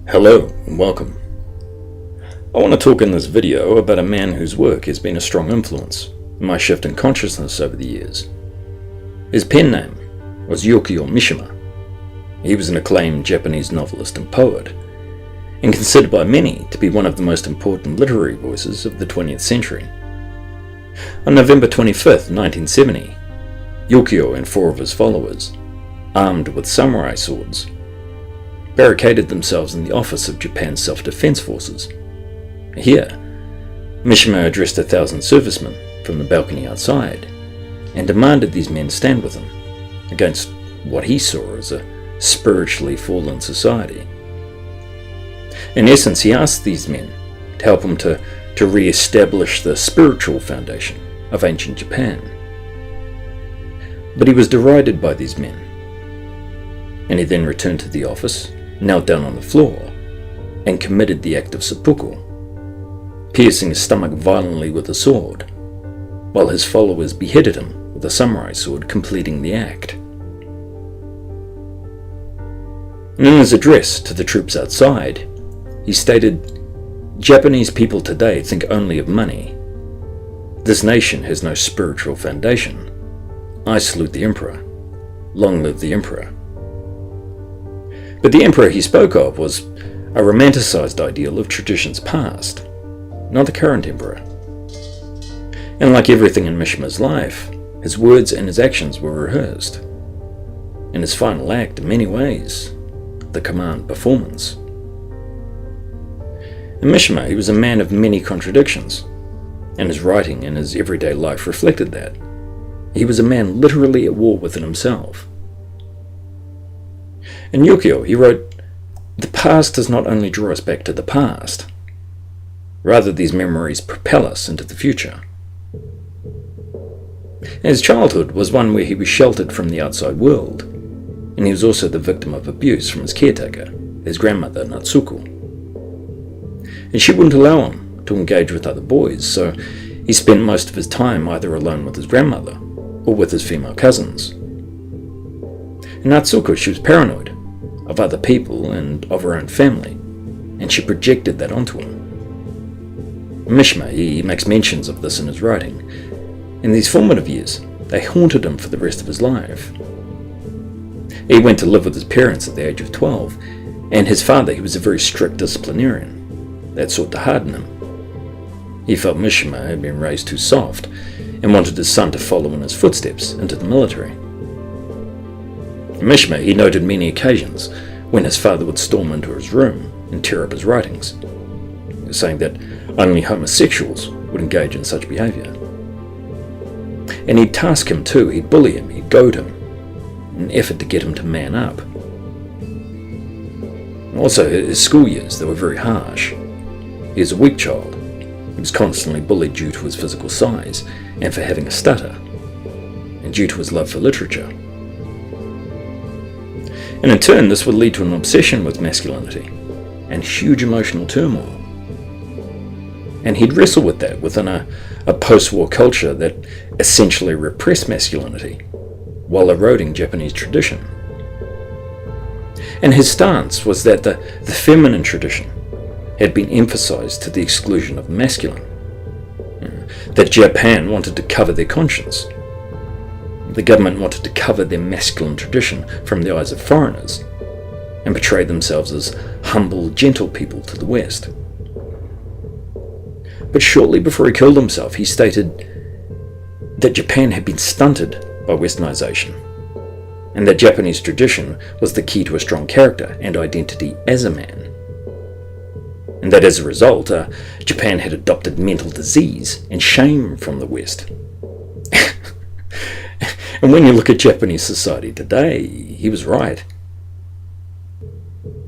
Hello and welcome. I want to talk in this video about a man whose work has been a strong influence in my shift in consciousness over the years. His pen name was Yukio Mishima. He was an acclaimed Japanese novelist and poet, and considered by many to be one of the most important literary voices of the 20th century. On November 25th, 1970, Yukio and four of his followers, armed with samurai swords, barricaded themselves in the office of Japan's self-defense forces. Here, Mishima addressed 1,000 servicemen from the balcony outside and demanded these men stand with him against what he saw as a spiritually fallen society. In essence, he asked these men to help him to re-establish the spiritual foundation of ancient Japan. But he was derided by these men, and he then returned to the office, knelt down on the floor, and committed the act of seppuku, piercing his stomach violently with a sword, while his followers beheaded him with a samurai sword, completing the act. And in his address to the troops outside, he stated, "Japanese people today think only of money. This nation has no spiritual foundation. I salute the emperor. Long live the emperor." But the emperor he spoke of was a romanticized ideal of traditions past, not the current emperor. And like everything in Mishima's life, his words and his actions were rehearsed. In his final act, in many ways, the command performance. In Mishima, he was a man of many contradictions, and his writing and his everyday life reflected that. He was a man literally at war within himself. In Yukio, he wrote, "The past does not only draw us back to the past. Rather, these memories propel us into the future." His childhood was one where he was sheltered from the outside world, and he was also the victim of abuse from his caretaker, his grandmother Natsuko. And she wouldn't allow him to engage with other boys, so he spent most of his time either alone with his grandmother or with his female cousins. And Natsuko, she was paranoid of other people and of her own family, and she projected that onto him. Mishima, he makes mentions of this in his writing. In these formative years, they haunted him for the rest of his life. He went to live with his parents at the age of 12, and his father, he was a very strict disciplinarian that sought to harden him. He felt Mishima had been raised too soft and wanted his son to follow in his footsteps into the military. Mishima, he noted many occasions when his father would storm into his room and tear up his writings, saying that only homosexuals would engage in such behaviour. And he'd task him too, he'd bully him, he'd goad him, in an effort to get him to man up. Also, his school years, they were very harsh. He was a weak child. He was constantly bullied due to his physical size and for having a stutter, and due to his love for literature. And in turn, this would lead to an obsession with masculinity and huge emotional turmoil. And he'd wrestle with that within a post-war culture that essentially repressed masculinity while eroding Japanese tradition. And his stance was that the feminine tradition had been emphasized to the exclusion of the masculine. That Japan wanted to cover their conscience. The government wanted to cover their masculine tradition from the eyes of foreigners and portray themselves as humble, gentle people to the West. But shortly before he killed himself, he stated that Japan had been stunted by westernization, and that Japanese tradition was the key to a strong character and identity as a man. And that as a result, Japan had adopted mental disease and shame from the West. And when you look at Japanese society today, he was right.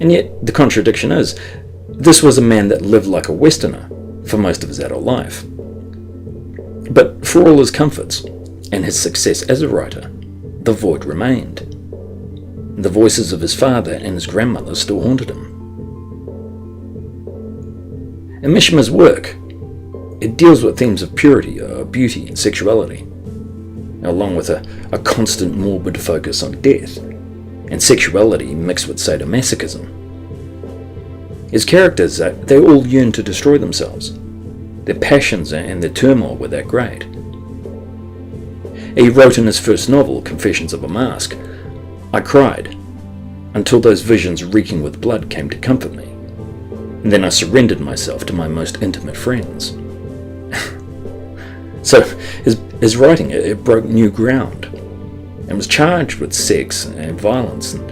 And yet, the contradiction is, this was a man that lived like a Westerner for most of his adult life. But for all his comforts and his success as a writer, the void remained. The voices of his father and his grandmother still haunted him. In Mishima's work, it deals with themes of purity, beauty, and sexuality, along with a constant morbid focus on death and sexuality mixed with sadomasochism. His characters, they all yearned to destroy themselves. Their passions and their turmoil were that great. He wrote in his first novel, Confessions of a Mask, "I cried until those visions reeking with blood came to comfort me, and then I surrendered myself to my most intimate friends." So his writing, it broke new ground and was charged with sex and violence and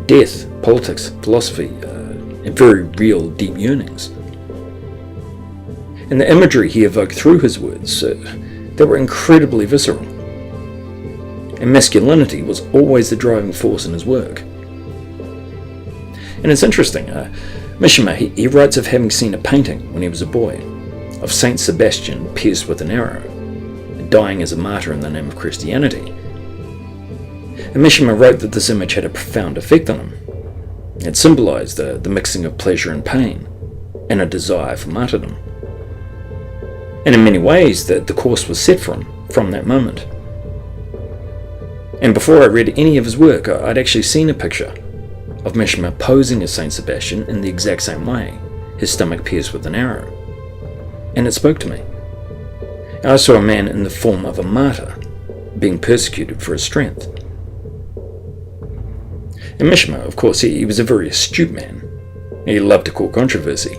death, politics, philosophy, and very real deep yearnings. And the imagery he evoked through his words, they were incredibly visceral. And masculinity was always the driving force in his work. And it's interesting, Mishima, he writes of having seen a painting when he was a boy of Saint Sebastian pierced with an arrow, dying as a martyr in the name of Christianity. And Mishima wrote that this image had a profound effect on him. It symbolized the mixing of pleasure and pain, and a desire for martyrdom. And in many ways, the course was set for him from that moment. And before I read any of his work, I'd actually seen a picture of Mishima posing as Saint Sebastian in the exact same way, his stomach pierced with an arrow. And it spoke to me. I saw a man in the form of a martyr, being persecuted for his strength. And Mishima, of course, he was a very astute man. He loved to court controversy,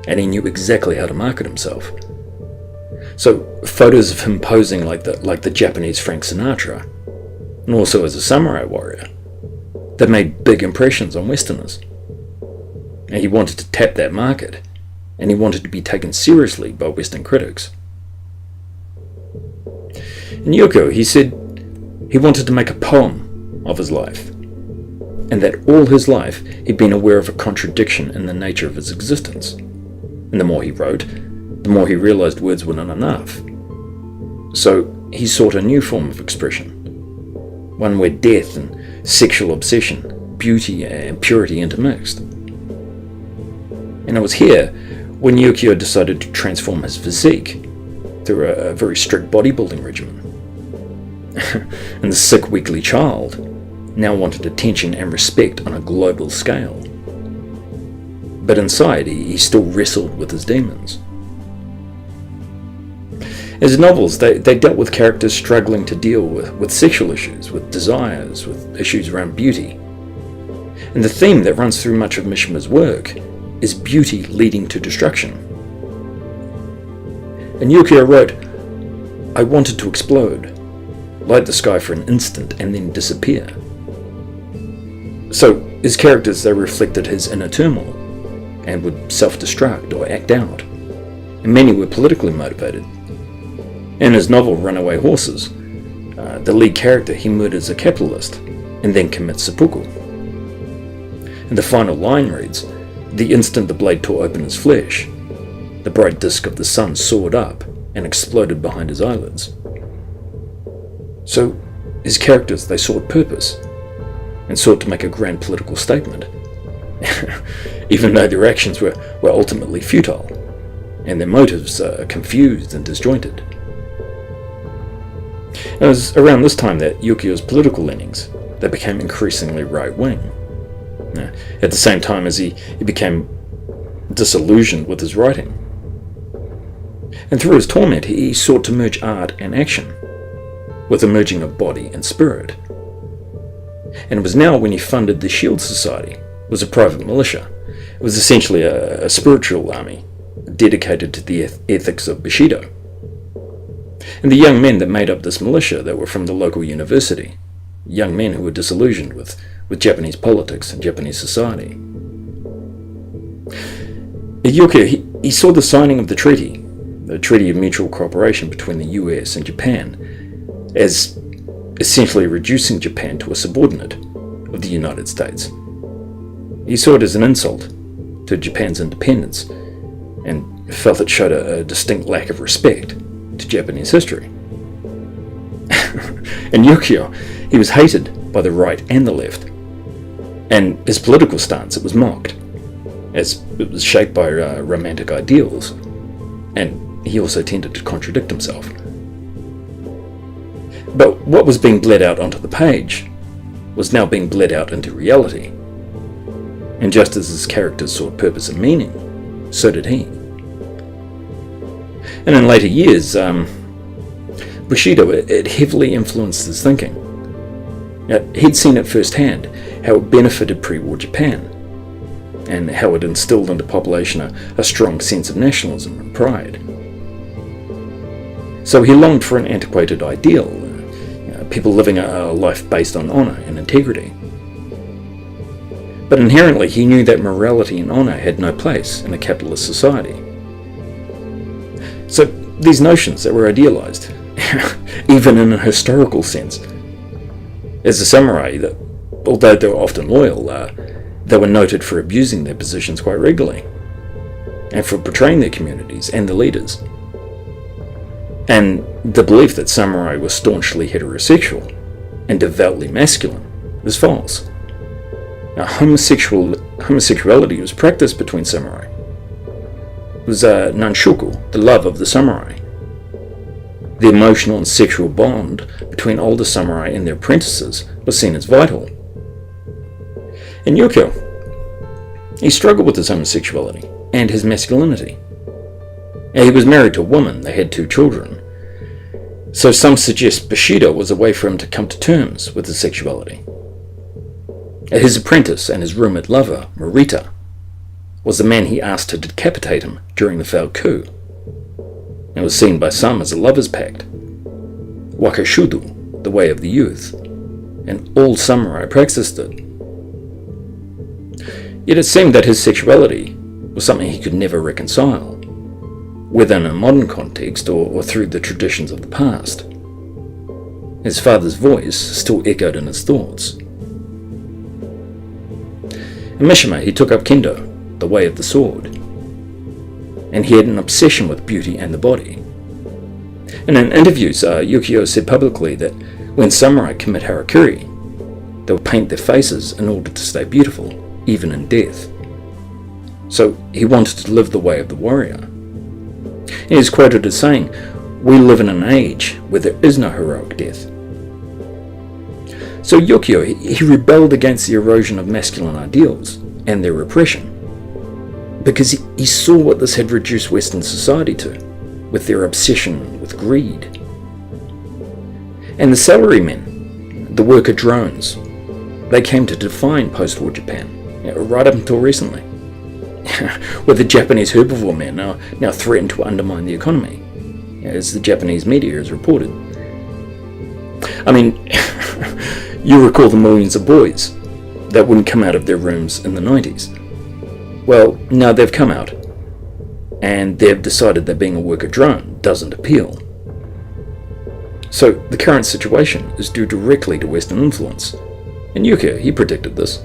and he knew exactly how to market himself. So photos of him posing like the Japanese Frank Sinatra, and also as a samurai warrior, that made big impressions on Westerners. And he wanted to tap that market, and he wanted to be taken seriously by Western critics. And Yukio, he said he wanted to make a poem of his life, and that all his life he'd been aware of a contradiction in the nature of his existence. And the more he wrote, the more he realized words were not enough. So he sought a new form of expression, one where death and sexual obsession, beauty and purity intermixed. And it was here when Yukio decided to transform his physique through a very strict bodybuilding regimen. And the sick, weakly child now wanted attention and respect on a global scale. But inside, he still wrestled with his demons. His novels, they dealt with characters struggling to deal with sexual issues, with desires, with issues around beauty. And the theme that runs through much of Mishima's work is beauty leading to destruction. And Yukio wrote, "I wanted to explode, light the sky for an instant and then disappear." So his characters, they reflected his inner turmoil and would self-destruct or act out. And many were politically motivated. In his novel Runaway Horses, the lead character, he murders a capitalist and then commits seppuku. And the final line reads, "The instant the blade tore open his flesh, the bright disk of the sun soared up and exploded behind his eyelids." So his characters, they sought purpose and sought to make a grand political statement, even though their actions were ultimately futile and their motives confused and disjointed. It was around this time that Yukio's political leanings, they became increasingly right-wing. At the same time as he became disillusioned with his writing. And through his torment, he sought to merge art and action, with a merging of body and spirit. And it was now when he funded the Shield Society, it was a private militia. It was essentially a spiritual army, dedicated to the ethics of Bushido. And the young men that made up this militia, that were from the local university, young men who were disillusioned with Japanese politics and Japanese society. Yukio, he saw the signing of the Treaty of Mutual Cooperation between the US and Japan, as essentially reducing Japan to a subordinate of the United States. He saw it as an insult to Japan's independence, and felt it showed a distinct lack of respect to Japanese history. And Yukio, he was hated by the right and the left, and his political stance, it was mocked, as it was shaped by romantic ideals, and he also tended to contradict himself. But what was being bled out onto the page was now being bled out into reality. And just as his characters sought purpose and meaning, so did he. And in later years, Bushido, it heavily influenced his thinking. He'd seen it firsthand, how it benefited pre-war Japan, and how it instilled into the population a strong sense of nationalism and pride. So he longed for an antiquated ideal, people living a life based on honour and integrity. But inherently he knew that morality and honour had no place in a capitalist society. So these notions that were idealised, even in a historical sense, as the samurai, that although they were often loyal, they were noted for abusing their positions quite regularly, and for betraying their communities and their leaders. And the belief that samurai were staunchly heterosexual and devoutly masculine is false. Now, homosexuality was practiced between samurai. It was nanshoku, the love of the samurai. The emotional and sexual bond between older samurai and their apprentices was seen as vital. And Yukio, he struggled with his homosexuality and his masculinity. He was married to a woman, they had 2 children, so some suggest Bushido was a way for him to come to terms with his sexuality. His apprentice and his rumoured lover, Morita, was the man he asked to decapitate him during the failed coup. It was seen by some as a lover's pact, wakashudu, the way of the youth, and all samurai practiced it. Yet it seemed that his sexuality was something he could never reconcile, whether in a modern context or through the traditions of the past. His father's voice still echoed in his thoughts. In Mishima, he took up kendo, the way of the sword, and he had an obsession with beauty and the body. And in interviews, Yukio said publicly that when samurai commit harakiri, they would paint their faces in order to stay beautiful, even in death. So he wanted to live the way of the warrior. He is quoted as saying, "We live in an age where there is no heroic death." So Yukio, he rebelled against the erosion of masculine ideals and their repression, because he saw what this had reduced Western society to, with their obsession with greed. And the salarymen, the worker drones, they came to define post-war Japan, right up until recently, where the Japanese herbivore men now threaten to undermine the economy, as the Japanese media has reported. I mean, you recall the millions of boys that wouldn't come out of their rooms in the 90s. Well, now they've come out, and they've decided that being a worker drone doesn't appeal. So the current situation is due directly to Western influence, and Yukio, he predicted this.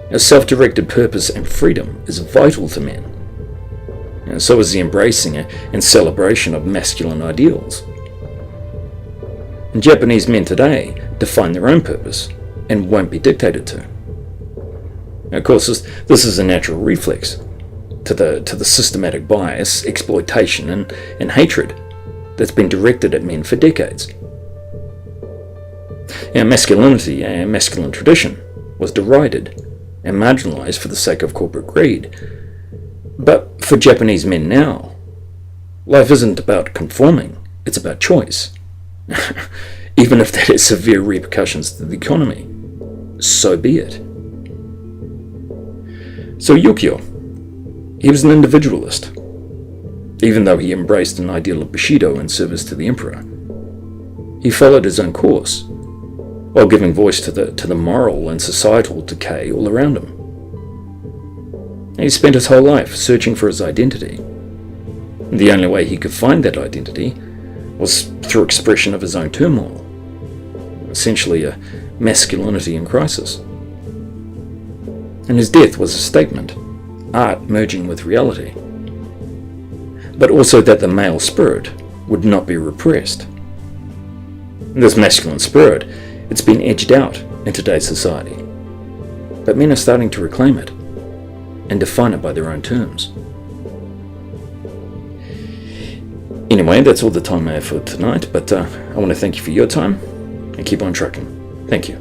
A self-directed purpose and freedom is vital to men, and so is the embracing and celebration of masculine ideals. And Japanese men today define their own purpose and won't be dictated to. Of course, this is a natural reflex to the systematic bias, exploitation, and hatred that's been directed at men for decades. Masculinity and masculine tradition was derided and marginalized for the sake of corporate greed. But for Japanese men now, life isn't about conforming, it's about choice. Even if that has severe repercussions to the economy, so be it. So Yukio, he was an individualist, even though he embraced an ideal of Bushido in service to the emperor. He followed his own course, while giving voice to the moral and societal decay all around him. He spent his whole life searching for his identity. The only way he could find that identity was through expression of his own turmoil, essentially a masculinity in crisis. And his death was a statement, art merging with reality, but also that the male spirit would not be repressed. This masculine spirit, it's been edged out in today's society, but men are starting to reclaim it and define it by their own terms. Anyway, that's all the time I have for tonight, but I want to thank you for your time and keep on trucking. Thank you.